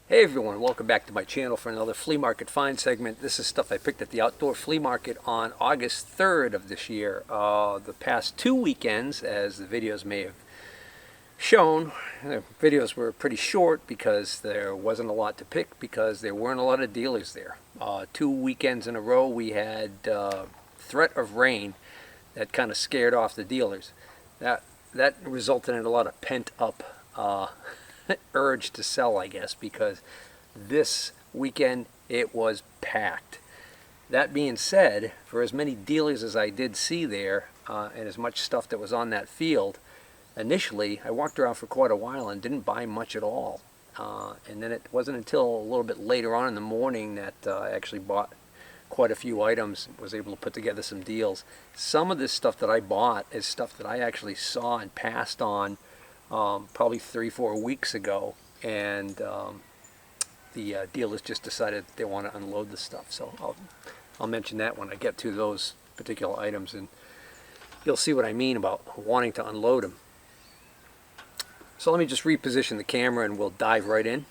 Hey everyone, welcome back to my channel for another flea market find segment. This is stuff I picked at the outdoor flea market on August 3rd of this year. The past 2 weekends, as the videos may have shown, the videos were pretty short because there wasn't a lot to pick because there weren't a lot of dealers there. 2 weekends in a row we had threat of rain that kind of scared off the dealers. That resulted in a lot of pent up urge to sell, I guess, because this weekend it was packed. That being said, for as many dealers as I did see there and as much stuff that was on that field, initially I walked around for quite a while and didn't buy much at all. And then it wasn't until a little bit later on in the morning that I actually bought quite a few items, was able to put together some deals. Some of this stuff that I bought is stuff that I actually saw and passed on probably 3-4 weeks ago, and the dealers just decided they want to unload the stuff. So I'll mention that when I get to those particular items, and you'll see what I mean about wanting to unload them. So let me just reposition the camera and we'll dive right in.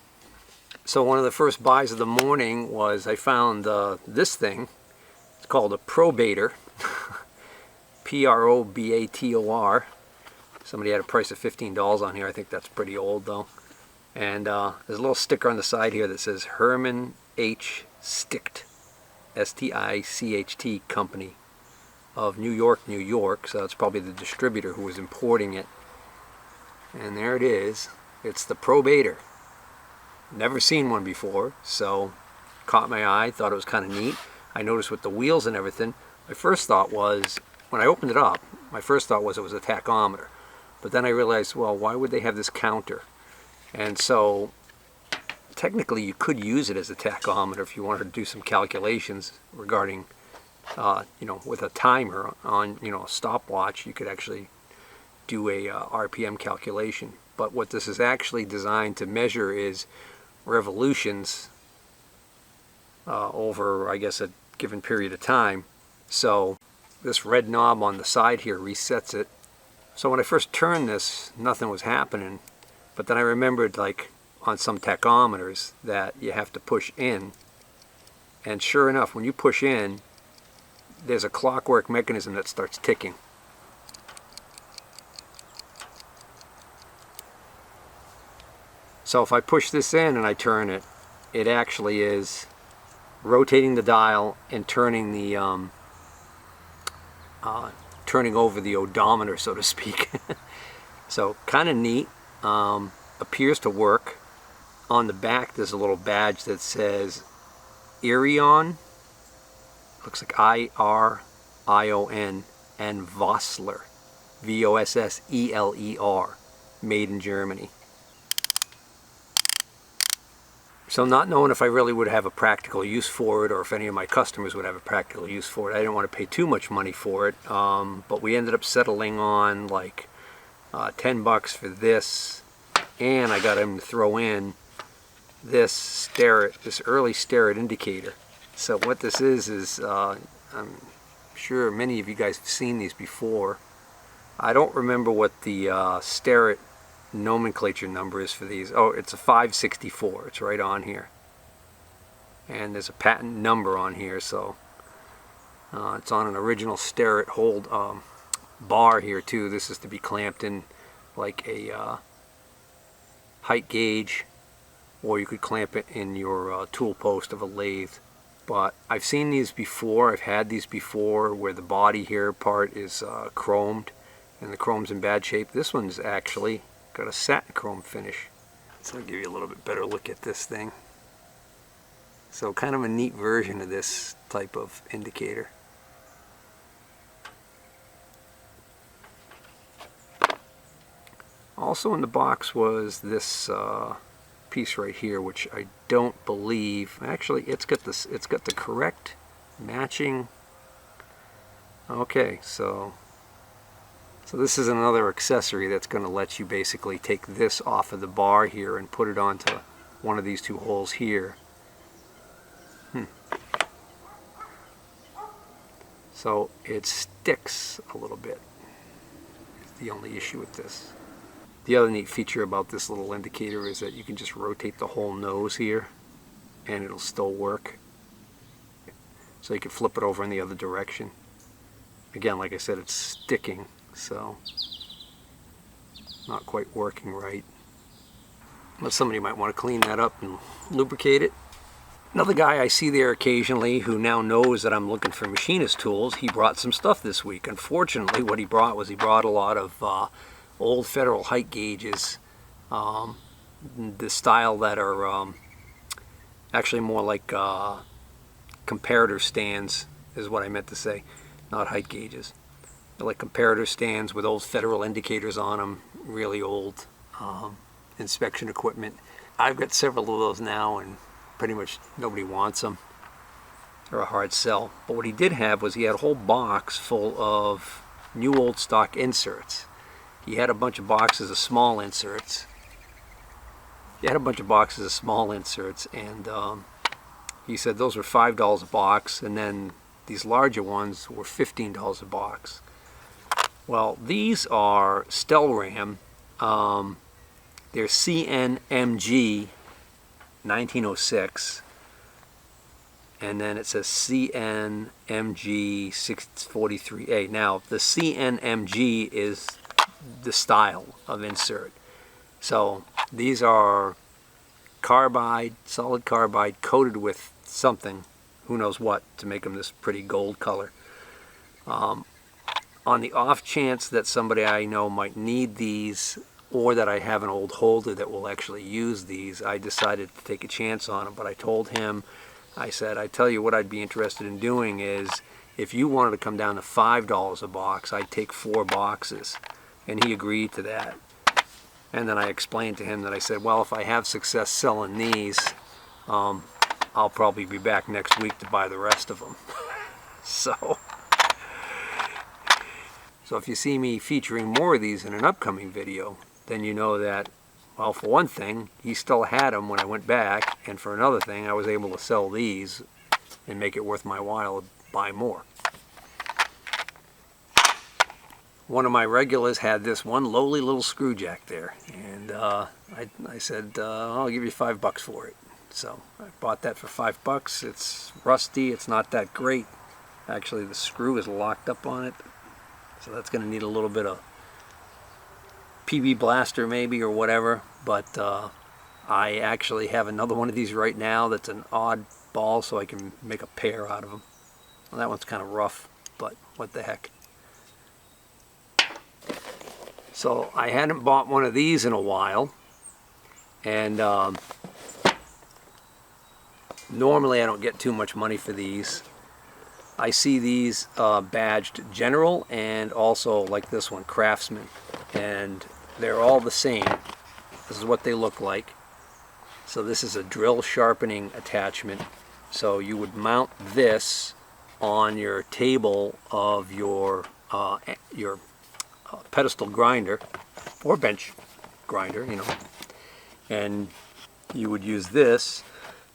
So one of the first buys of the morning was I found this thing. It's called a probator. P-R-O-B-A-T-O-R. Somebody had a price of $15 on here. I think that's pretty old though. And there's a little sticker on the side here that says Herman H. Sticht, S-T-I-C-H-T Company of New York, New York. So that's probably the distributor who was importing it. And there it is. It's the probator. Never seen one before, so caught my eye, thought it was kind of neat. I noticed with the wheels and everything, my first thought was, when I opened it up, my first thought was it was a tachometer. But then I realized, well, why would they have this counter? And so technically you could use it as a tachometer if you wanted to do some calculations regarding, with a timer on, a stopwatch, you could actually do a RPM calculation. But what this is actually designed to measure is revolutions over, I guess, a given period of time. So this red knob on the side here resets it. So when I first turned this, nothing was happening, but then I remembered, like on some tachometers, that you have to push in, and sure enough, when you push in, there's a clockwork mechanism that starts ticking. So if I push this in and I turn it, it actually is rotating the dial and turning the turning over the odometer, so to speak. So kind of neat. Appears to work. On the back there's a little badge that says Irion, looks like I-R-I-O-N, and Vossler, V-O-S-S-E-L-E-R, made in Germany. So not knowing if I really would have a practical use for it, or if any of my customers would have a practical use for it, I didn't want to pay too much money for it, but we ended up settling on like 10 bucks for this, and I got him to throw in this early stare-it indicator. So what this is I'm sure many of you guys have seen these before. I don't remember what the stare-it nomenclature number is for these. Oh, it's a 564. It's right on here, and there's a patent number on here, so it's on an original stare-it hold bar here too. This is to be clamped in like a height gauge, or you could clamp it in your tool post of a lathe. But I've seen these before. I've had these before where the body here part is chromed, and the chrome's in bad shape. This one's actually got a satin chrome finish. So I'll give you a little bit better look at this thing. So kind of a neat version of this type of indicator. Also in the box was this piece right here, which I don't believe, actually it's got the correct matching. Okay, so this is another accessory that's going to let you basically take this off of the bar here and put it onto one of these two holes here. So it sticks a little bit, is the only issue with this. The other neat feature about this little indicator is that you can just rotate the whole nose here and it'll still work. So you can flip it over in the other direction. Again, like I said, it's sticking, so not quite working right. But somebody might want to clean that up and lubricate it. Another guy I see there occasionally who now knows that I'm looking for machinist tools, he brought some stuff this week. Unfortunately, what he brought a lot of old Federal height gauges, the style that are actually more like comparator stands is what I meant to say, not height gauges. They're like comparator stands with old Federal indicators on them, really old inspection equipment. I've got several of those now and pretty much nobody wants them. They're a hard sell. But what he did have was he had a whole box full of new old stock inserts. He had a bunch of boxes of small inserts. And he said those were $5 a box, and then these larger ones were $15 a box. Well, these are Stelram. They're CNMG 1906, and then it says CNMG 643A. Now, the CNMG is the style of insert. So these are carbide, solid carbide, coated with something, who knows what, to make them this pretty gold color. On the off chance that somebody I know might need these, or that I have an old holder that will actually use these, I decided to take a chance on them. But I told him, I said, I tell you what I'd be interested in doing is, if you wanted to come down to $5 a box, I'd take 4 boxes. And he agreed to that. And then I explained to him that I said, well, if I have success selling these, I'll probably be back next week to buy the rest of them. So if you see me featuring more of these in an upcoming video, then you know that, well, for one thing, he still had them when I went back, and for another thing, I was able to sell these and make it worth my while to buy more. One of my regulars had this one lowly little screw jack there, and I said, I'll give you $5 for it. So I bought that for $5. It's rusty, it's not that great. Actually, the screw is locked up on it, so that's going to need a little bit of PB blaster maybe or whatever, but I actually have another one of these right now that's an odd ball, so I can make a pair out of them. Well, that one's kind of rough, but what the heck. So I hadn't bought one of these in a while, and normally I don't get too much money for these. I see these badged General and also like this one, Craftsman, and they're all the same. This is what they look like. So this is a drill sharpening attachment. So you would mount this on your table of your pedestal grinder or bench grinder, you know, and you would use this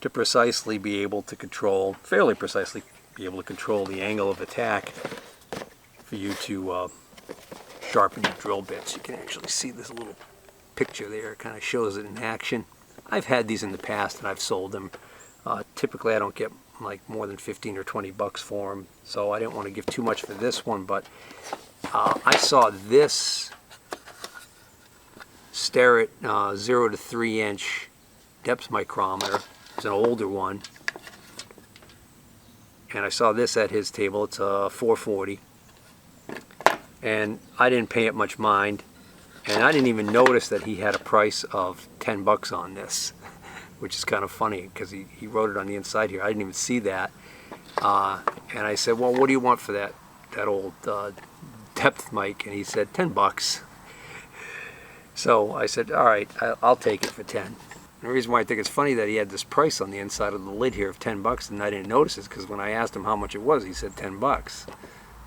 to precisely be able to control, fairly precisely be able to control the angle of attack for you to sharpen your drill bits. You can actually see this little picture there. It kind of shows it in action. I've had these in the past and I've sold them. Typically I don't get like more than 15 or 20 bucks for them, so I didn't want to give too much for this one, but I saw this Starrett 0 to 3 inch depth micrometer. It's an older one, and I saw this at his table. It's a 440, and I didn't pay it much mind, and I didn't even notice that he had a price of 10 bucks on this, which is kind of funny because he wrote it on the inside here. I didn't even see that, and I said, well, what do you want for that old depth mic? And he said 10 bucks. So I said, all right, I'll take it for 10. And the reason why I think it's funny that he had this price on the inside of the lid here of 10 bucks and I didn't notice it is because when I asked him how much it was, he said 10 bucks.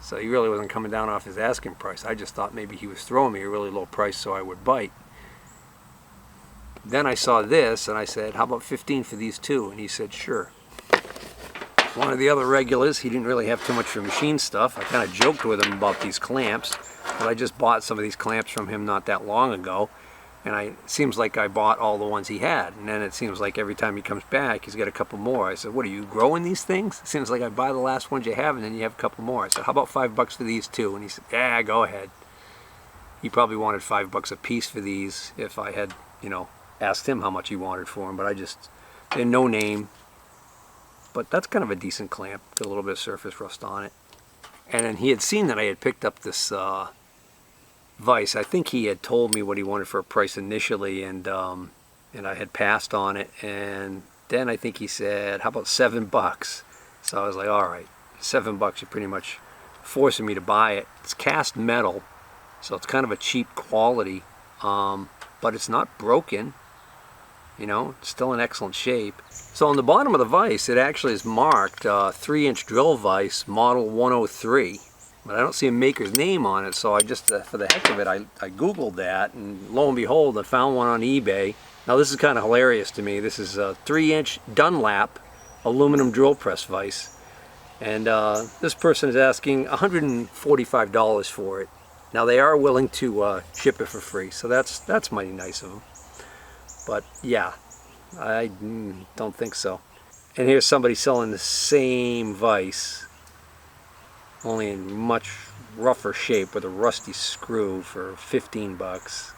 So he really wasn't coming down off his asking price. I just thought maybe he was throwing me a really low price so I would bite. Then I saw this and I said, how about 15 for these two? And he said, sure. One of the other regulars, he didn't really have too much for machine stuff. I kind of joked with him about these clamps, but I just bought some of these clamps from him not that long ago. And it seems like I bought all the ones he had. And then it seems like every time he comes back, he's got a couple more. I said, what, are you growing these things? It seems like I buy the last ones you have, and then you have a couple more. I said, how about $5 for these too? And he said, yeah, go ahead. He probably wanted $5 a piece for these if I had, you know, asked him how much he wanted for them. But they're no name. But that's kind of a decent clamp. Got a little bit of surface rust on it. And then he had seen that I had picked up this vise. I think he had told me what he wanted for a price initially, and I had passed on it. And then I think he said, how about $7? So I was like, all right, $7, you're pretty much forcing me to buy it. It's cast metal, so it's kind of a cheap quality, but it's not broken. You know, it's still in excellent shape. So on the bottom of the vise, it actually is marked 3-inch drill vise, model 103. But I don't see a maker's name on it, so I just, for the heck of it, I Googled that, and lo and behold, I found one on eBay. Now this is kind of hilarious to me. This is a 3-inch Dunlap aluminum drill press vise. And this person is asking $145 for it. Now they are willing to ship it for free, so that's mighty nice of them. But yeah, I don't think so. And here's somebody selling the same vise, only in much rougher shape with a rusty screw for $15.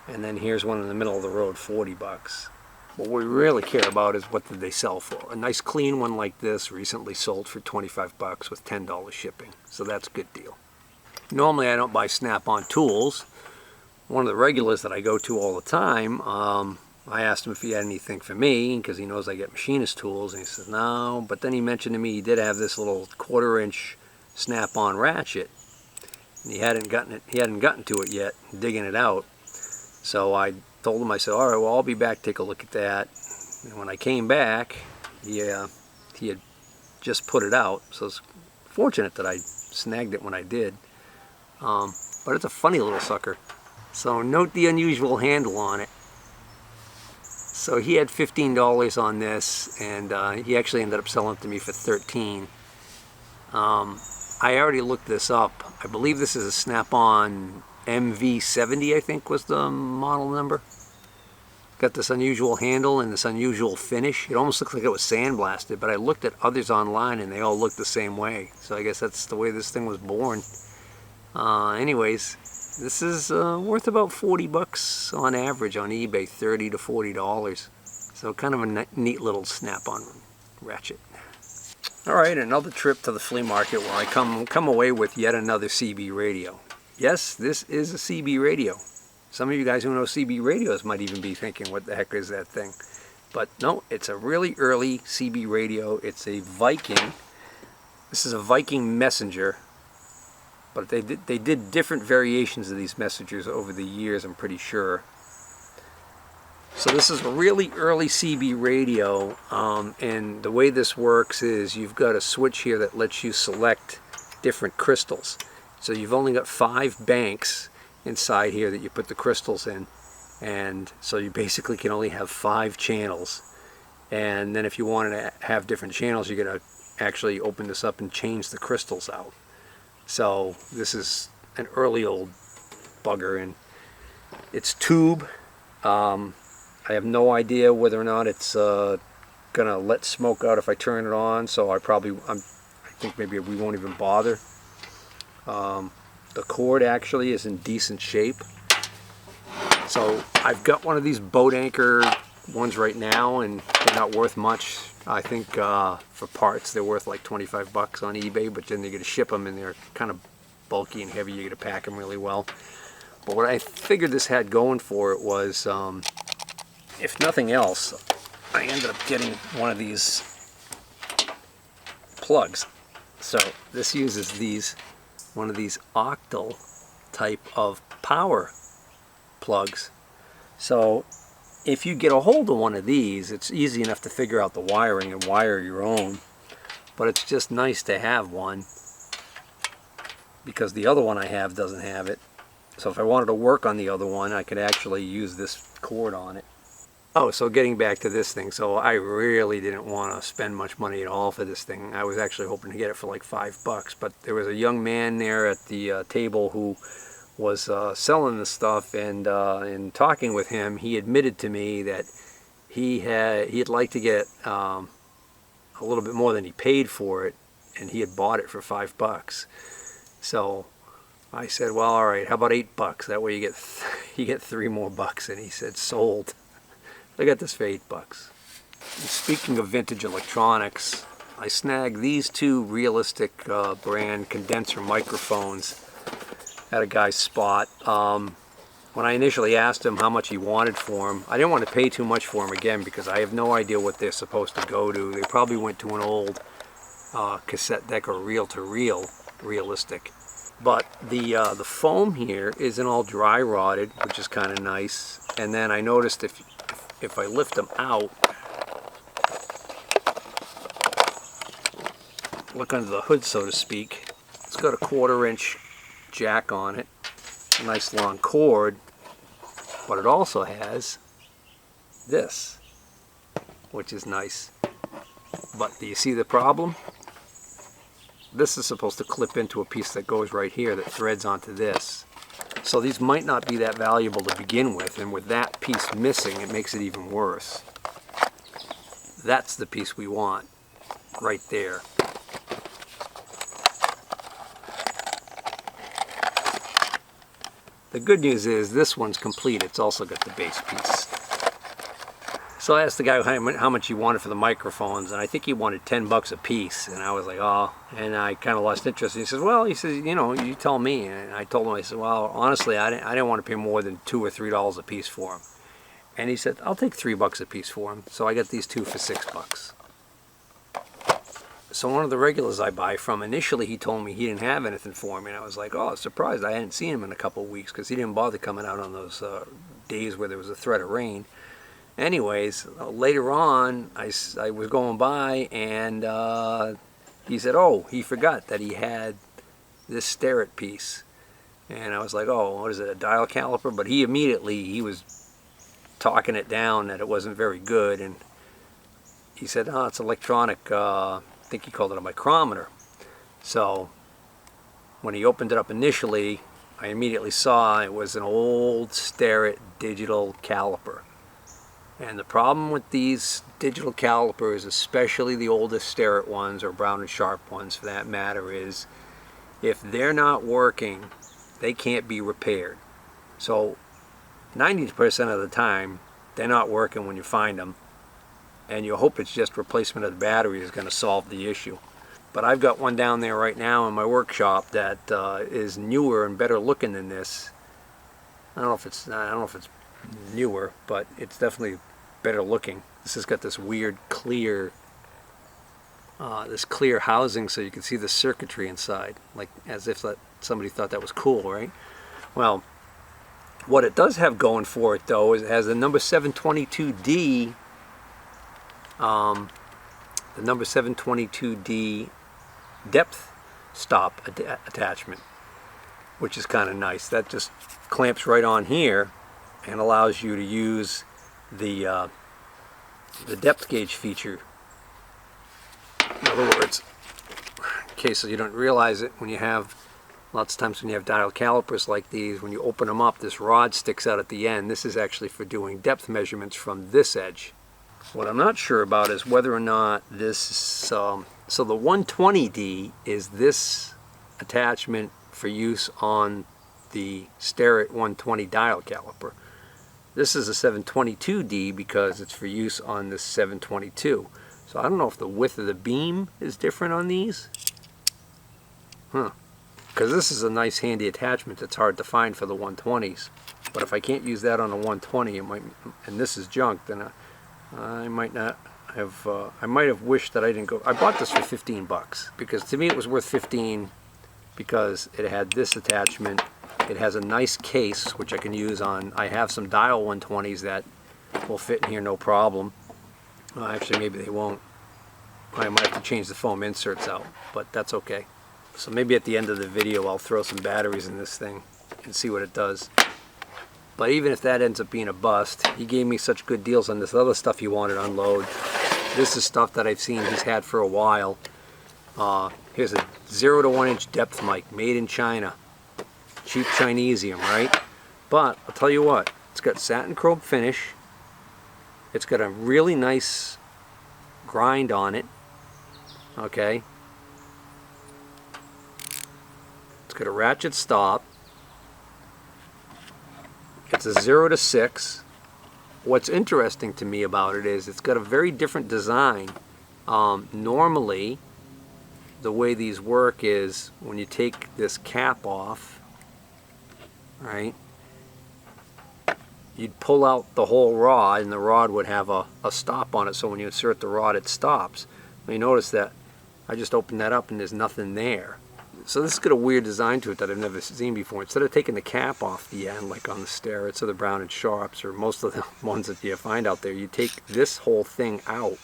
And then here's one in the middle of the road, $40. What we really care about is what did they sell for. A nice clean one like this recently sold for $25 with $10 shipping. So that's a good deal. Normally I don't buy Snap-on tools. One of the regulars that I go to all the time, I asked him if he had anything for me because he knows I get Machinist tools, and he says no. But then he mentioned to me he did have this little 1/4-inch Snap-on ratchet, and he hadn't gotten to it yet, digging it out. So I told him, I said, all right, well, I'll be back, take a look at that. And when I came back, he had just put it out, so it's fortunate that I snagged it when I did. But it's a funny little sucker. So note the unusual handle on it. So he had $15 on this, and he actually ended up selling it to me for $13. I already looked this up. I believe this is a Snap-on MV70, I think was the model number. Got this unusual handle and this unusual finish. It almost looks like it was sandblasted, but I looked at others online and they all look the same way. So I guess that's the way this thing was born. Anyways, this is worth about $40 on average on eBay, $30 to $40. So kind of a neat little Snap-on ratchet. All right, another trip to the flea market where I come away with yet another CB radio. Yes, this is a CB radio. Some of you guys who know CB radios might even be thinking, what the heck is that thing? But no, it's a really early CB radio. It's a Viking. This is a Viking Messenger. But they did different variations of these messengers over the years, I'm pretty sure. So this is a really early CB radio, and the way this works is you've got a switch here that lets you select different crystals. So you've only got 5 banks inside here that you put the crystals in, and so you basically can only have 5 channels. And then if you wanted to have different channels, you're going to actually open this up and change the crystals out. So this is an early old bugger, and it's tube. I have no idea whether or not it's gonna let smoke out if I turn it on, so I think maybe we won't even bother. The cord actually is in decent shape. So I've got one of these boat anchor ones right now, and they're not worth much. I think for parts they're worth like $25 on eBay, but then you got to ship them and they're kind of bulky and heavy. You got to pack them really well. But what I figured this had going for it was, if nothing else, I ended up getting one of these plugs. So this uses one of these octal type of power plugs. So if you get a hold of one of these, it's easy enough to figure out the wiring and wire your own. But it's just nice to have one, because the other one I have doesn't have it. So if I wanted to work on the other one, I could actually use this cord on it. Oh, so getting back to this thing, so I really didn't want to spend much money at all for this thing. I was actually hoping to get it for like $5, but there was a young man there at the table who was selling this stuff, and in talking with him, he admitted to me that he'd like to get a little bit more than he paid for it, and he had bought it for $5. So I said, well, all right, how about $8? That way you get 3 more bucks. And he said, sold. I got this for $8. And speaking of vintage electronics, I snagged these 2 Realistic brand condenser microphones at a guy's spot. When I initially asked him how much he wanted for them, I didn't want to pay too much for them again because I have no idea what they're supposed to go to. They probably went to an old cassette deck or reel-to-reel Realistic. But the foam here isn't all dry rotted, which is kind of nice. And then I noticed if I lift them out, look under the hood, so to speak, it's got a 1/4-inch jack on it, a nice long cord, but it also has this, which is nice. But do you see the problem? This is supposed to clip into a piece that goes right here that threads onto this. So these might not be that valuable to begin with, and with that piece missing, it makes it even worse. That's the piece we want, right there. The good news is this one's complete. It's also got the base piece. So I asked the guy how much he wanted for the microphones, and I think he wanted $10 a piece. And I was like, oh, and I kind of lost interest. And he says, well, you know, you tell me. And I told him, I said, well, honestly, I didn't want to pay more than $2 or $3 a piece for them. And he said, I'll take $3 a piece for them. So I got these 2 for $6. So one of the regulars I buy from, initially he told me he didn't have anything for me, and I was like, oh, surprised. I hadn't seen him in a couple of weeks because he didn't bother coming out on those days where there was a threat of rain. Anyways, later on, I was going by, and he said, oh, he forgot that he had this Starrett piece. And I was like, oh, what is it, a dial caliper? But he was talking it down that it wasn't very good, and he said, oh, it's electronic, I think he called it a micrometer. So when he opened it up initially, I immediately saw it was an old Starrett digital caliper. And the problem with these digital calipers, especially the oldest Starrett ones, or Brown and Sharp ones for that matter, is if they're not working, they can't be repaired. So 90% of the time, they're not working when you find them, and you hope it's just replacement of the battery is going to solve the issue. But I've got one down there right now in my workshop that is newer and better looking than this. I don't know if it's newer, but it's definitely better looking. This has got this weird clear housing, so you can see the circuitry inside, like as if somebody thought that was cool, right? Well, what it does have going for it though is it has the number 722D depth stop attachment, which is kind of nice. That just clamps right on here and allows you to use the depth gauge feature. In other words, in case you don't realize it, when you have lots of times when you have dial calipers like these, when you open them up, this rod sticks out at the end. This is actually for doing depth measurements from this edge. What I'm not sure about is whether or not this, so the 120D is this attachment for use on the Starrett 120 dial caliper. This is a 722D because it's for use on this 722. So I don't know if the width of the beam is different on these. Because this is a nice handy attachment that's hard to find for the 120s. But if I can't use that on a 120, it might, and this is junk, then I might not have, I might have wished that I didn't go. I bought this for $15 because to me it was worth $15 because it had this attachment. It has a nice case which I can use on, I have some dial 120s that will fit in here no problem. Actually maybe they won't. I might have to change the foam inserts out, but that's okay. So maybe at the end of the video I'll throw some batteries in this thing and see what it does. But even if that ends up being a bust, he gave me such good deals on this other stuff he wanted to unload. This is stuff that I've seen he's had for a while. Here's a 0 to 1 inch depth mic made in China. cheap Chinesium, right? But I'll tell you what, it's got satin chrome finish. It's got a really nice grind on it. Okay. It's got a ratchet stop. It's a 0 to 6. What's interesting to me about it is it's got a very different design. Normally, the way these work is when you take this cap off, right, you'd pull out the whole rod, and the rod would have a stop on it, so when you insert the rod it stops. Well, you notice that I just opened that up and there's nothing there. So this has got a weird design to it that I've never seen before. Instead of taking the cap off the end, like on the Starretts or the Brown & Sharps or most of the ones that you find out there, you take this whole thing out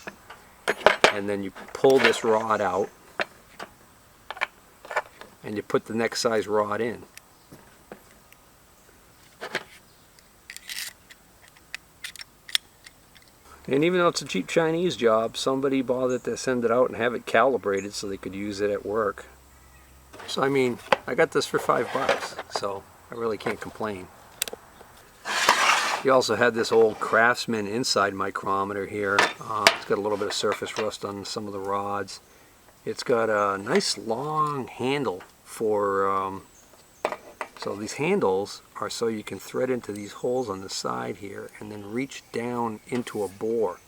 and then you pull this rod out and you put the next size rod in. And even though it's a cheap Chinese job, somebody bothered to send it out and have it calibrated so they could use it at work. So I mean, I got this for $5, so I really can't complain. You also had this old Craftsman inside micrometer here. It's got a little bit of surface rust on some of the rods. It's got a nice long handle for, so these handles are so you can thread into these holes on the side here and then reach down into a bore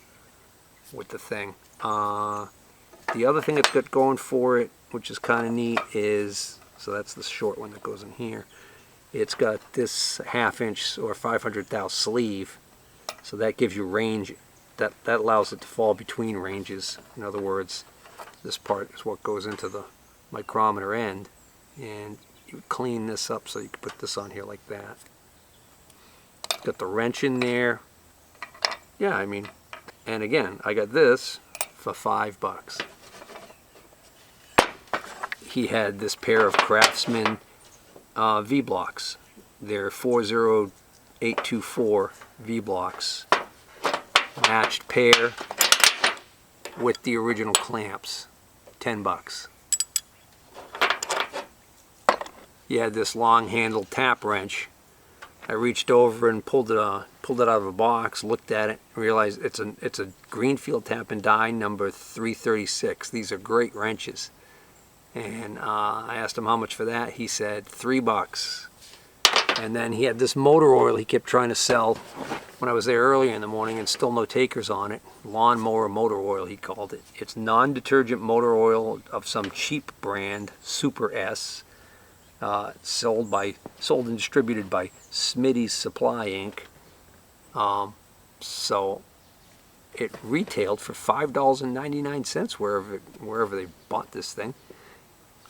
with the thing. The other thing it's got going for it, which is kind of neat, is, so that's the short one that goes in here, it's got this 1/2 inch or 500 thou sleeve, so that gives you range. That allows it to fall between ranges. In other words, this part is what goes into the micrometer end, and you clean this up so you can put this on here like that. It's got the wrench in there. Yeah, I mean, and again, I got this for $5. He had this pair of Craftsman V-blocks. They're 40824 V-blocks, matched pair with the original clamps, $10. He had this long handled tap wrench. I reached over and pulled it out of a box, looked at it, realized it's a Greenfield tap and die number 336. These are great wrenches. And I asked him how much for that. He said $3. And then he had this motor oil he kept trying to sell when I was there earlier in the morning, and still no takers on it. Lawnmower motor oil, he called it. It's non-detergent motor oil of some cheap brand, Super S. Sold and distributed by Smitty's Supply Inc. So it retailed for $5.99 wherever they bought this thing.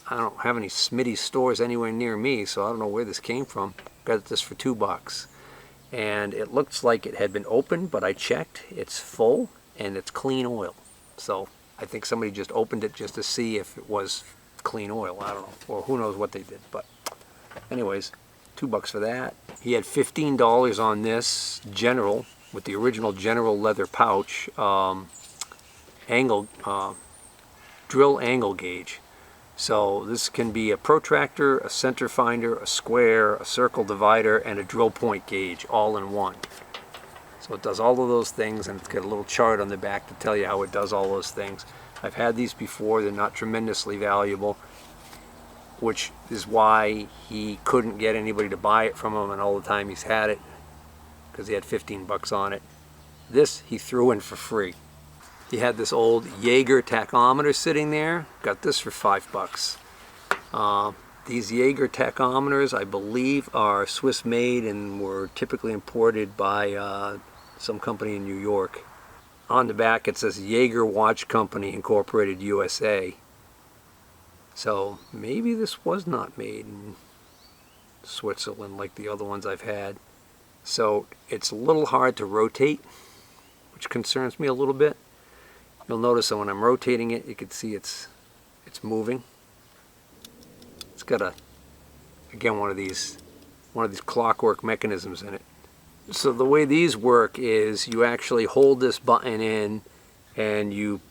I don't have any Smitty stores anywhere near me, so I don't know where this came from. Got this for $2. And it looks like it had been opened, but I checked. It's full and it's clean oil. So I think somebody just opened it just to see if it was clean oil. I don't know. Or who knows what they did. But anyways, $2 for that. He had $15 on this General with the original General leather pouch drill angle gauge. So this can be a protractor, a center finder, a square, a circle divider, and a drill point gauge all in one. So it does all of those things, and it's got a little chart on the back to tell you how it does all those things. I've had these before. They're not tremendously valuable, which is why he couldn't get anybody to buy it from him, and all the time he's had it, because he had $15 on it. This he threw in for free. He had this old Jaeger tachometer sitting there. Got this for $5. These Jaeger tachometers, I believe, are Swiss made and were typically imported by some company in New York. On the back it says Jaeger Watch Company Incorporated USA. So maybe this was not made in Switzerland like the other ones I've had. So it's a little hard to rotate, which concerns me a little bit. You'll notice that when I'm rotating it, you can see it's moving. It's got again one of these clockwork mechanisms in it. So the way these work is you actually hold this button in and you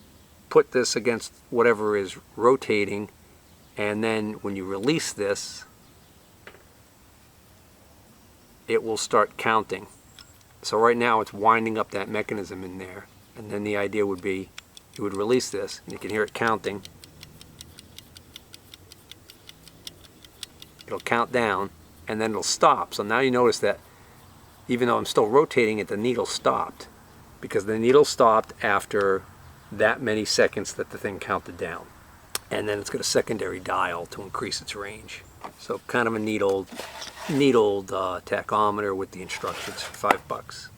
put this against whatever is rotating, and then when you release this, it will start counting. So right now it's winding up that mechanism in there, and then the idea would be you would release this and you can hear it counting. It'll count down and then it'll stop. So now you notice that even though I'm still rotating it, the needle stopped, because the needle stopped after that many seconds that the thing counted down. And then it's got a secondary dial to increase its range. So kind of a neat old tachometer with the instructions for $5.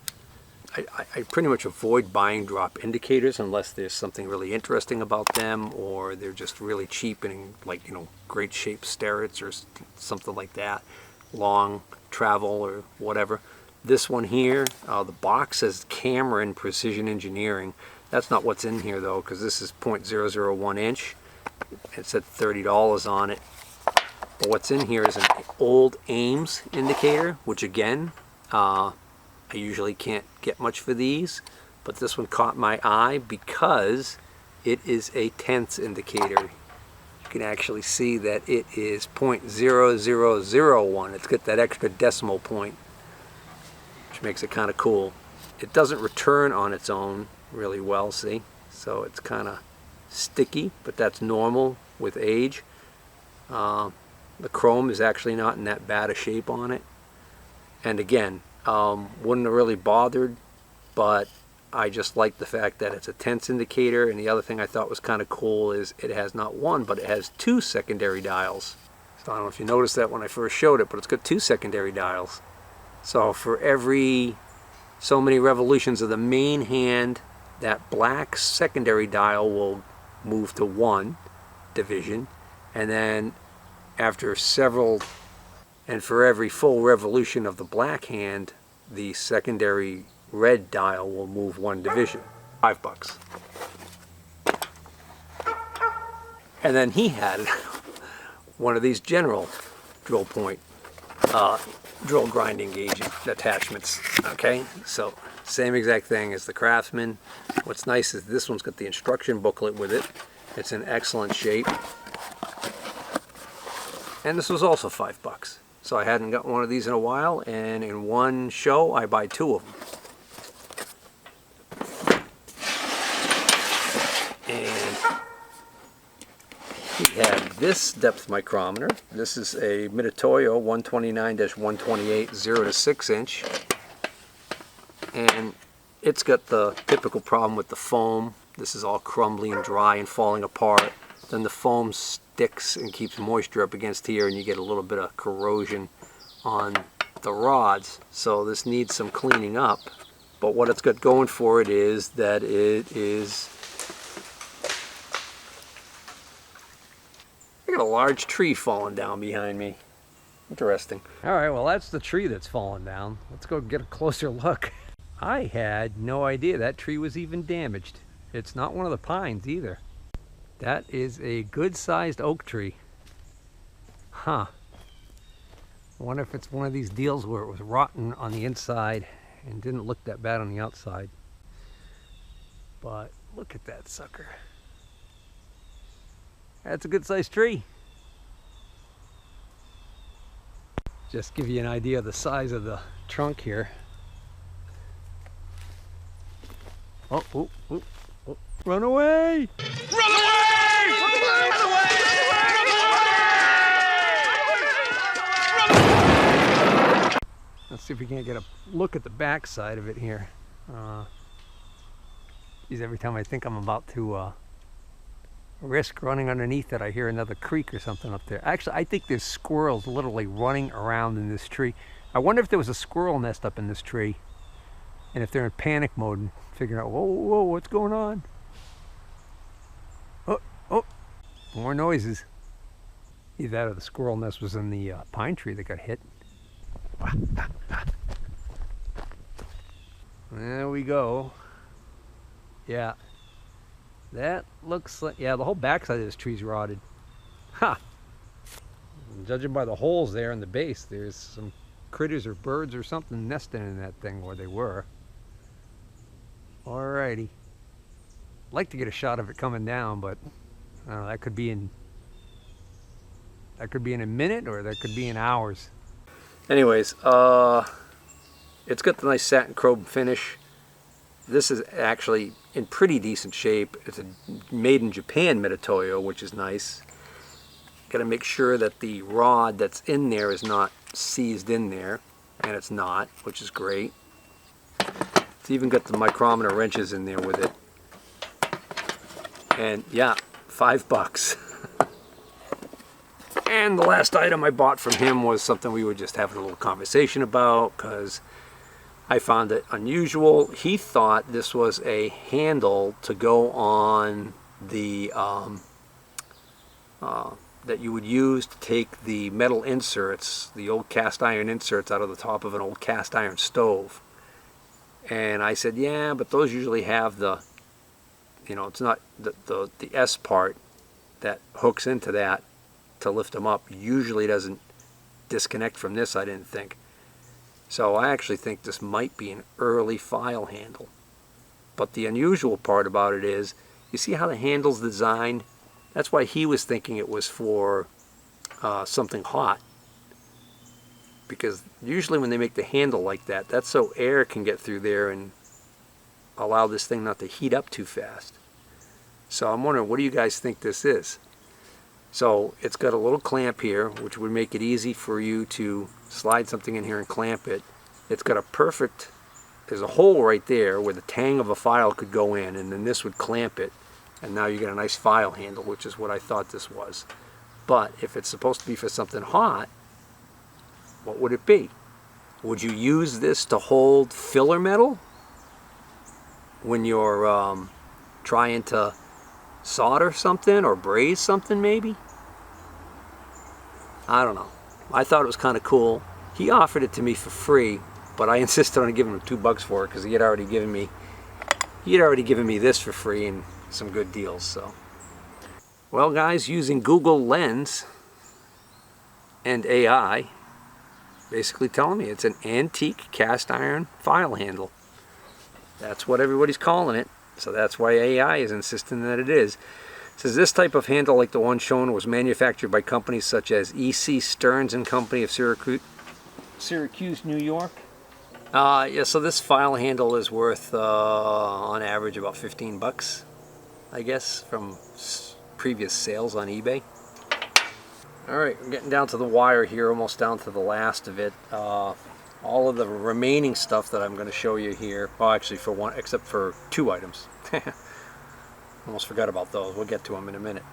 I pretty much avoid buying drop indicators unless there's something really interesting about them, or they're just really cheap and like, you know, great shaped sterets or something like that, long travel or whatever. This one here, the box says Cameron Precision Engineering. That's not what's in here though, because this is 0.001 inch. It said $30 on it. But what's in here is an old Ames indicator, which again, I usually can't get much for these, but this one caught my eye because it is a tenths indicator. You can actually see that it is 0.0001. It's got that extra decimal point, which makes it kind of cool. It doesn't return on its own really well, see? So it's kind of sticky, but that's normal with age. The chrome is actually not in that bad a shape on it. And again, wouldn't have really bothered, but I just like the fact that it's a tenths indicator. And the other thing I thought was kind of cool is it has not one, but it has two secondary dials. So I don't know if you noticed that when I first showed it, but it's got two secondary dials. So for every so many revolutions of the main hand, that black secondary dial will move to one division, and then after several, and for every full revolution of the black hand, the secondary red dial will move one division. $5. And then he had one of these general drill point drill grinding gauge attachments. Okay, so same exact thing as the Craftsman. What's nice is this one's got the instruction booklet with it. It's in excellent shape. And this was also $5. So I hadn't got one of these in a while, and in one show I buy two of them. And he had this depth micrometer. This is a Mitutoyo 129-128 0 to 6 inch. And it's got the typical problem with the foam. This is all crumbly and dry and falling apart. Then the foam sticks and keeps moisture up against here, and you get a little bit of corrosion on the rods. So this needs some cleaning up. But what it's got going for it is that it is... I got a large tree falling down behind me. Interesting. All right, well that's the tree that's fallen down. Let's go get a closer look. I had no idea that tree was even damaged. It's not one of the pines either. That is a good-sized oak tree. Huh. I wonder if it's one of these deals where it was rotten on the inside and didn't look that bad on the outside. But look at that sucker. That's a good-sized tree. Just give you an idea of the size of the trunk here. Oh, oh, oh, oh. Run away! Run away! Run away! Run away! Run away! Let's see if we can't get a look at the back side of it here. Geez, every time I think I'm about to risk running underneath it, I hear another creak or something up there. Actually, I think there's squirrels literally running around in this tree. I wonder if there was a squirrel nest up in this tree, and if they're in panic mode and figuring out, whoa, whoa, what's going on? Oh, oh, more noises. Either that or the squirrel nest was in the pine tree that got hit. There we go. Yeah. That looks like, yeah, the whole backside of this tree's rotted. Ha! Judging by the holes there in the base, there's some critters or birds or something nesting in that thing where they were. Alrighty. I'd like to get a shot of it coming down, but I don't know, that could be in a minute, or that could be in hours. Anyways, It's got the nice satin chrome finish. This is actually in pretty decent shape. It's a made in Japan Metatoyo, which is nice. Got to make sure that the rod that's in there is not seized in there, and it's not, which is great. It's even got the micrometer wrenches in there with it. And yeah, $5. And the last item I bought from him was something we were just having a little conversation about, because I found it unusual. He thought this was a handle to go on the that you would use to take the metal inserts, the old cast iron inserts, out of the top of an old cast iron stove. And I said, yeah, but those usually have the, you know, it's not the S part that hooks into that to lift them up usually doesn't disconnect from this, I didn't think. So I actually think this might be an early file handle. But the unusual part about it is, you see how the handle's designed? That's why he was thinking it was for something hot. Because usually when they make the handle like that, that's so air can get through there and allow this thing not to heat up too fast. So I'm wondering, what do you guys think this is? So it's got a little clamp here, which would make it easy for you to slide something in here and clamp it. It's got a perfect, there's a hole right there where the tang of a file could go in, and then this would clamp it. And now you get a nice file handle, which is what I thought this was. But if it's supposed to be for something hot, what would it be? Would you use this to hold filler metal when you're trying to solder something or braze something maybe? I don't know. I thought it was kind of cool. He offered it to me for free, but I insisted on giving him $2 for it because he had already given me this for free and some good deals. So, well guys, using Google Lens and AI, basically telling me it's an antique cast iron file handle. That's what everybody's calling it. So that's why AI is insisting that it is. It says this type of handle, like the one shown, was manufactured by companies such as E.C. Stearns and Company of Syracuse, New York. Yeah, so this file handle is worth, on average, about $15, I guess, from previous sales on eBay. Alright, we're getting down to the wire here, almost down to the last of it. All of the remaining stuff that I'm going to show you here, well actually for one, except for 2 items. Almost forgot about those. We'll get to them in a minute.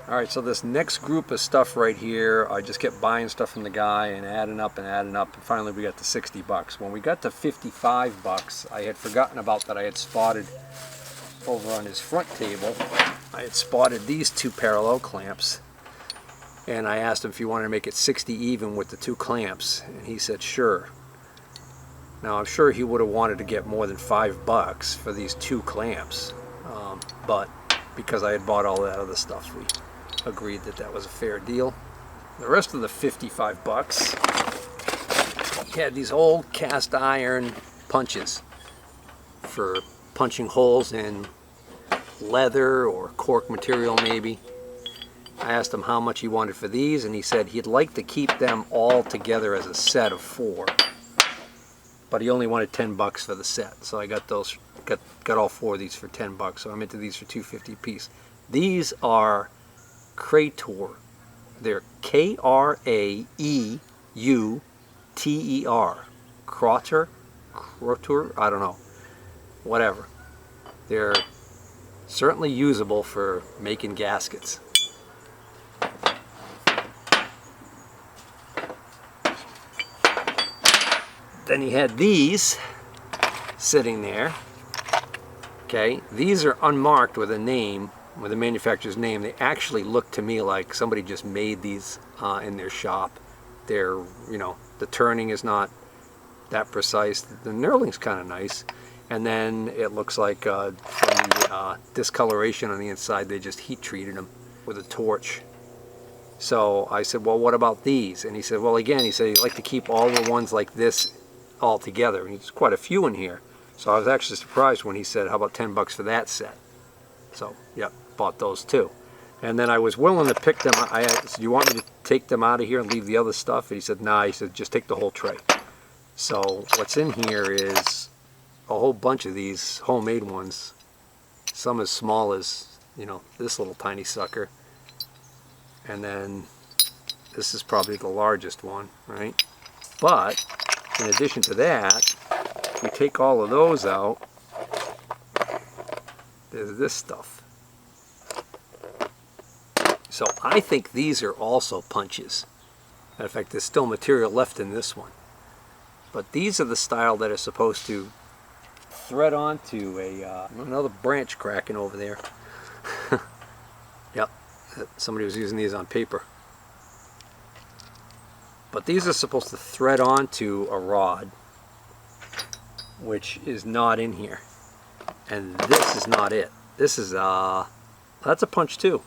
Alright, so this next group of stuff right here, I just kept buying stuff from the guy and adding up, and finally we got to $60. When we got to $55, I had forgotten about that I had spotted over on his front table. I had spotted these 2 parallel clamps. And I asked him if he wanted to make it 60 even with the 2 clamps, and he said sure. Now I'm sure he would have wanted to get more than $5 for these 2 clamps, but because I had bought all that other stuff, we agreed that that was a fair deal. The rest of the $55 had these old cast iron punches for punching holes in leather or cork material maybe. I asked him how much he wanted for these, and he said he'd like to keep them all together as a set of 4. But he only wanted $10 for the set, so I got those, got all 4 of these for $10. So I'm into these for $2.50 a piece. These are Krater. They're K-R-A-E-U-T-E-R. Krater, I don't know, whatever. They're certainly usable for making gaskets. Then he had these sitting there. Okay, these are unmarked with a name, with the manufacturer's name. They actually look to me like somebody just made these in their shop. They're, you know, the turning is not that precise. The knurling's kind of nice. And then it looks like from the discoloration on the inside, they just heat treated them with a torch. So I said, well, what about these? And he said, well, again, he said he'd like to keep all the ones like this all together. And there's quite a few in here. So I was actually surprised when he said, how about $10 for that set? So, yep, bought those too. And then I was willing to pick them. I said, do you want me to take them out of here and leave the other stuff? And he said, nah, he said, just take the whole tray. So what's in here is a whole bunch of these homemade ones. Some as small as, you know, this little tiny sucker. And then this is probably the largest one, right? But in addition to that, if we take all of those out, there's this stuff. So I think these are also punches. Matter of fact, there's still material left in this one. But these are the style that are supposed to thread onto another branch cracking over there. Yep, somebody was using these on paper. But these are supposed to thread onto a rod, which is not in here. And this is not it. This is, that's a punch too.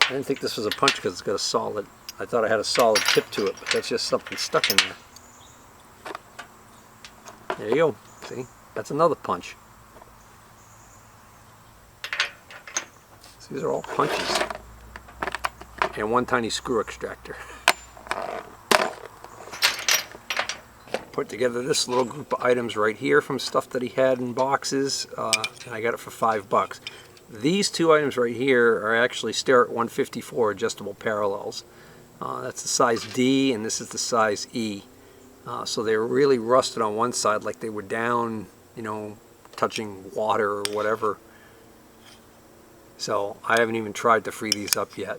I didn't think this was a punch because it's got a solid, I thought I had a solid tip to it, but that's just something stuck in there. There you go. See? That's another punch. So these are all punches. And one tiny screw extractor. Put together this little group of items right here from stuff that he had in boxes, and I got it for $5. These two items right here are actually Starrett 154 adjustable parallels. That's the size D and this is the size E. So they were really rusted on one side, like they were down, you know, touching water or whatever. So I haven't even tried to free these up yet.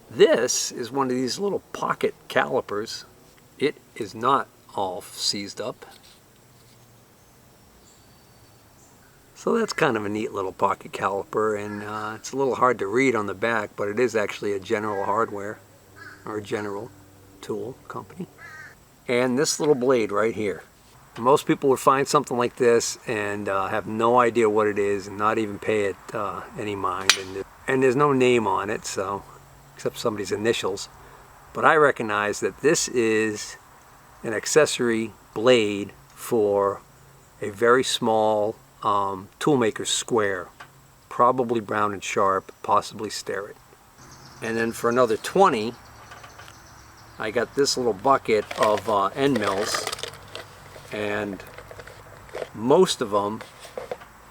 This is one of these little pocket calipers. It is not all seized up. So that's kind of a neat little pocket caliper, and it's a little hard to read on the back, but it is actually a General Hardware, or General Tool Company. And this little blade right here. Most people would find something like this and have no idea what it is and not even pay it any mind. And there's no name on it, so except somebody's initials. But I recognize that this is an accessory blade for a very small toolmaker's square, probably Brown and Sharp, possibly Starrett. And then for another 20, I got this little bucket of end mills, and most of them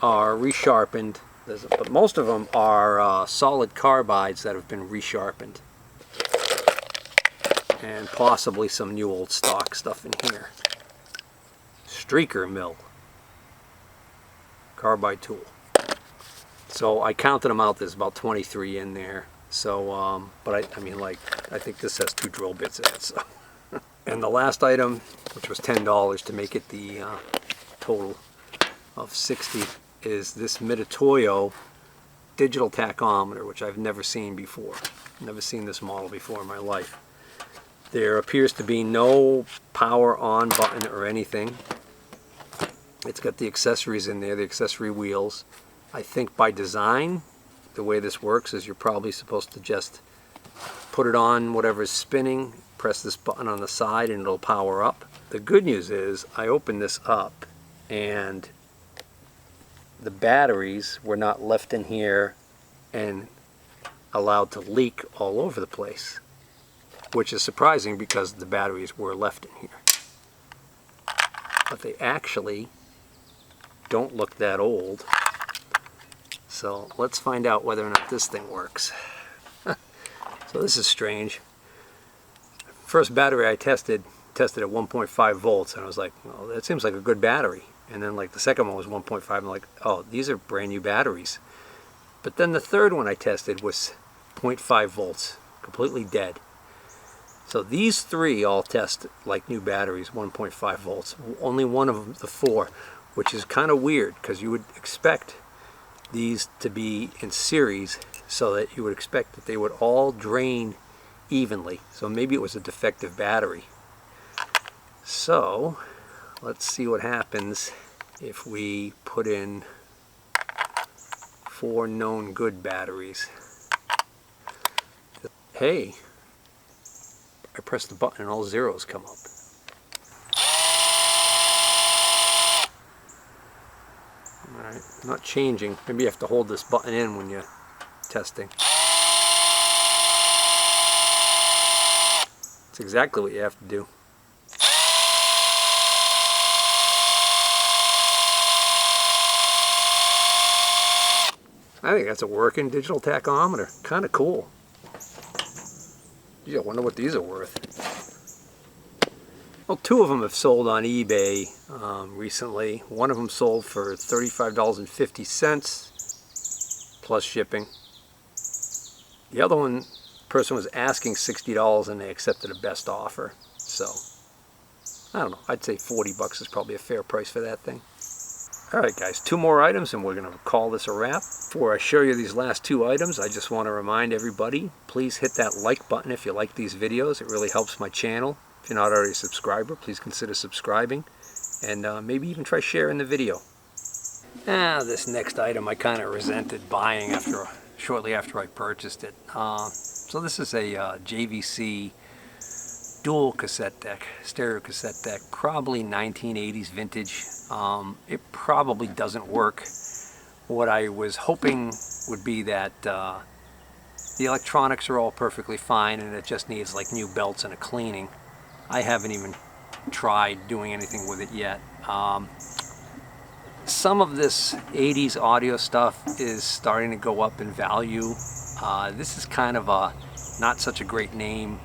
are resharpened, but most of them are solid carbides that have been resharpened, and possibly some new old stock stuff in here. Streaker mill. Carbide tool. So I counted them out. There's about 23 in there. So, but I mean, like, I think this has 2 drill bits in it. So, and the last item, which was $10 to make it the total of 60, is this Mitutoyo digital tachometer, which I've never seen before. Never seen this model before in my life. There appears to be no power on button or anything. It's got the accessories in there, the accessory wheels. I think by design, the way this works is you're probably supposed to just put it on whatever's spinning, press this button on the side, and it'll power up. The good news is I opened this up and the batteries were not left in here and allowed to leak all over the place, which is surprising because the batteries were left in here. But they actually don't look that old. So let's find out whether or not this thing works. So this is strange. First battery I tested at 1.5 volts, and I was like, well, that seems like a good battery. And then like the second one was 1.5, and I'm like, oh, these are brand new batteries. But then the third one I tested was 0.5 volts, completely dead. So these three all test like new batteries, 1.5 volts. Only one of the 4, which is kind of weird because you would expect these to be in series so that you would expect that they would all drain evenly. So maybe it was a defective battery. So let's see what happens if we put in 4 known good batteries. Hey, I press the button and all zeros come up. Alright, not changing. Maybe you have to hold this button in when you're testing. It's exactly what you have to do. I think that's a working digital tachometer. Kind of cool. Gee, I wonder what these are worth. Well, two of them have sold on eBay recently. One of them sold for $35.50 plus shipping. The other one, person was asking $60 and they accepted a best offer. So, I don't know, I'd say 40 bucks is probably a fair price for that thing. Alright guys, two more items and we're going to call this a wrap. Before I show you these last two items, I just want to remind everybody, please hit that like button if you like these videos. It really helps my channel. If you're not already a subscriber, please consider subscribing and maybe even try sharing the video. This next item I kind of resented buying shortly after I purchased it. So this is a JVC dual cassette deck, stereo cassette deck, probably 1980s vintage. It probably doesn't work. What I was hoping would be that the electronics are all perfectly fine and it just needs like new belts and a cleaning. I haven't even tried doing anything with it yet. Some of this 80s audio stuff is starting to go up in value. This is kind of a not such a great name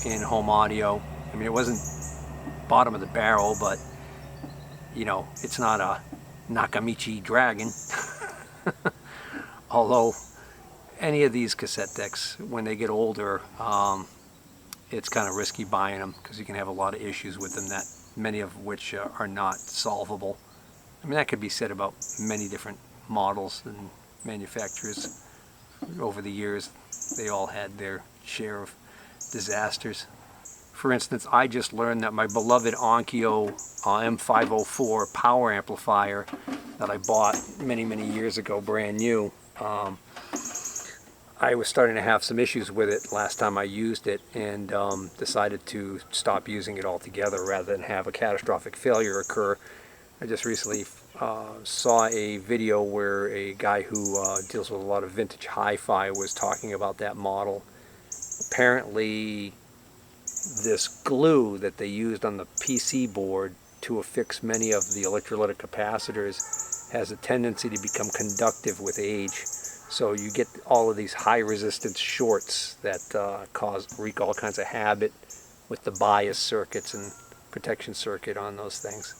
in home audio. I mean, it wasn't bottom of the barrel, but you know, it's not a Nakamichi Dragon. Although any of these cassette decks, when they get older, it's kind of risky buying them because you can have a lot of issues with them, that many of which are not solvable. I mean, that could be said about many different models and manufacturers. Over the years, they all had their share of disasters. For instance, I just learned that my beloved Onkyo M504 power amplifier that I bought many years ago, brand new, I was starting to have some issues with it last time I used it and decided to stop using it altogether rather than have a catastrophic failure occur. I just recently saw a video where a guy who deals with a lot of vintage hi-fi was talking about that model. Apparently this glue that they used on the PC board to affix many of the electrolytic capacitors has a tendency to become conductive with age. So you get all of these high resistance shorts that wreak all kinds of havoc with the bias circuits and protection circuit on those things.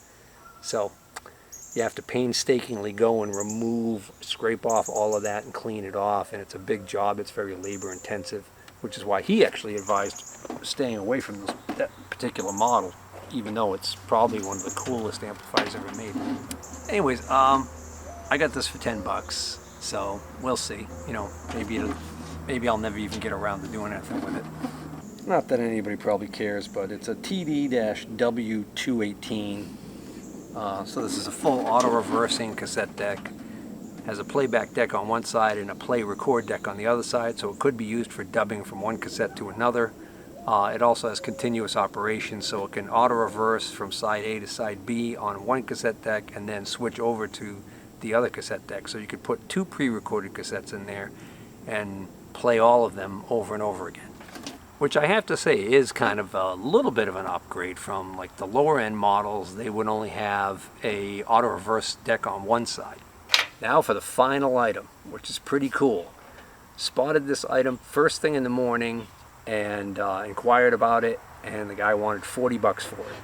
So you have to painstakingly go and scrape off all of that and clean it off, and it's a big job. It's very labor intensive, which is why he actually advised staying away from that particular model, even though it's probably one of the coolest amplifiers ever made. Anyways, I got this for 10 bucks, so we'll see. You know, maybe I'll never even get around to doing anything with it. Not that anybody probably cares, but it's a TD-W218. So this is a full auto-reversing cassette deck. Has a playback deck on one side and a play-record deck on the other side, so it could be used for dubbing from one cassette to another. It also has continuous operation, so it can auto-reverse from side A to side B on one cassette deck and then switch over to the other cassette deck. So you could put two pre-recorded cassettes in there and play all of them over and over again. Which I have to say is kind of a little bit of an upgrade from like the lower end models. They would only have a auto-reverse deck on one side. Now for the final item, which is pretty cool. Spotted this item first thing in the morning and inquired about it, and the guy wanted 40 bucks for it.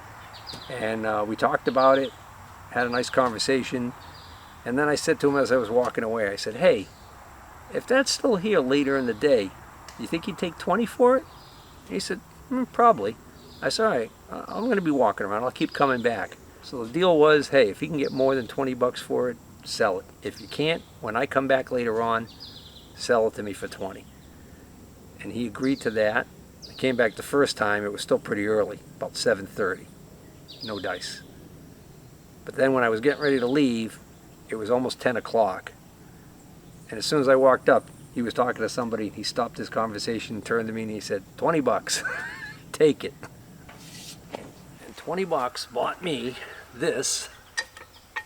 And we talked about it, had a nice conversation, and then I said to him as I was walking away, I said, hey, if that's still here later in the day, you think you'd take 20 for it? He said, probably. I said, all right, I'm going to be walking around. I'll keep coming back. So the deal was, hey, if you can get more than 20 bucks for it, sell it. If you can't, when I come back later on, sell it to me for 20. And he agreed to that. I came back the first time. It was still pretty early, about 7:30. No dice. But then when I was getting ready to leave, it was almost 10 o'clock. And as soon as I walked up, he was talking to somebody. He stopped his conversation, turned to me, and he said, 20 bucks. Take it. And 20 bucks bought me this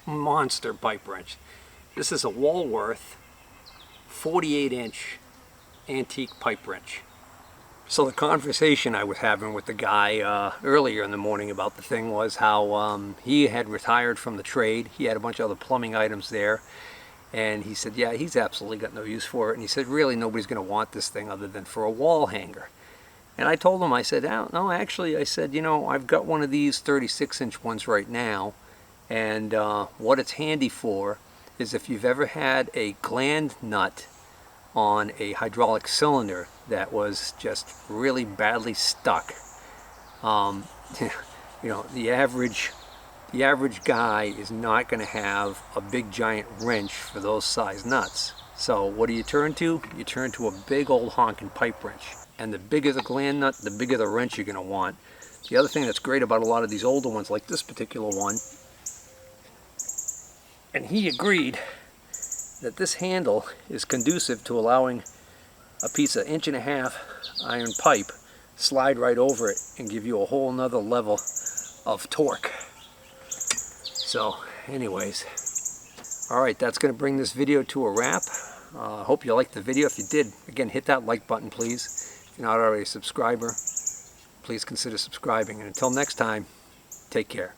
monster pipe wrench. This is a Walworth 48-inch antique pipe wrench. So the conversation I was having with the guy earlier in the morning about the thing was how he had retired from the trade. He had a bunch of other plumbing items there. And he said, yeah, he's absolutely got no use for it. And he said, really, nobody's going to want this thing other than for a wall hanger. And I told him, I said, oh, no, actually, I said, you know, I've got one of these 36-inch ones right now. And what it's handy for is if you've ever had a gland nut on a hydraulic cylinder that was just really badly stuck. You know, the average guy is not going to have a big giant wrench for those size nuts. So what do you turn to? You turn to a big old honking pipe wrench. And the bigger the gland nut, the bigger the wrench you're going to want. The other thing that's great about a lot of these older ones, like this particular one, and he agreed that this handle is conducive to allowing a piece of 1.5-inch iron pipe slide right over it and give you a whole nother level of torque. So anyways, alright, that's going to bring this video to a wrap. I hope you liked the video. If you did, again, hit that like button, please. If you're not already a subscriber, please consider subscribing. And until next time, take care.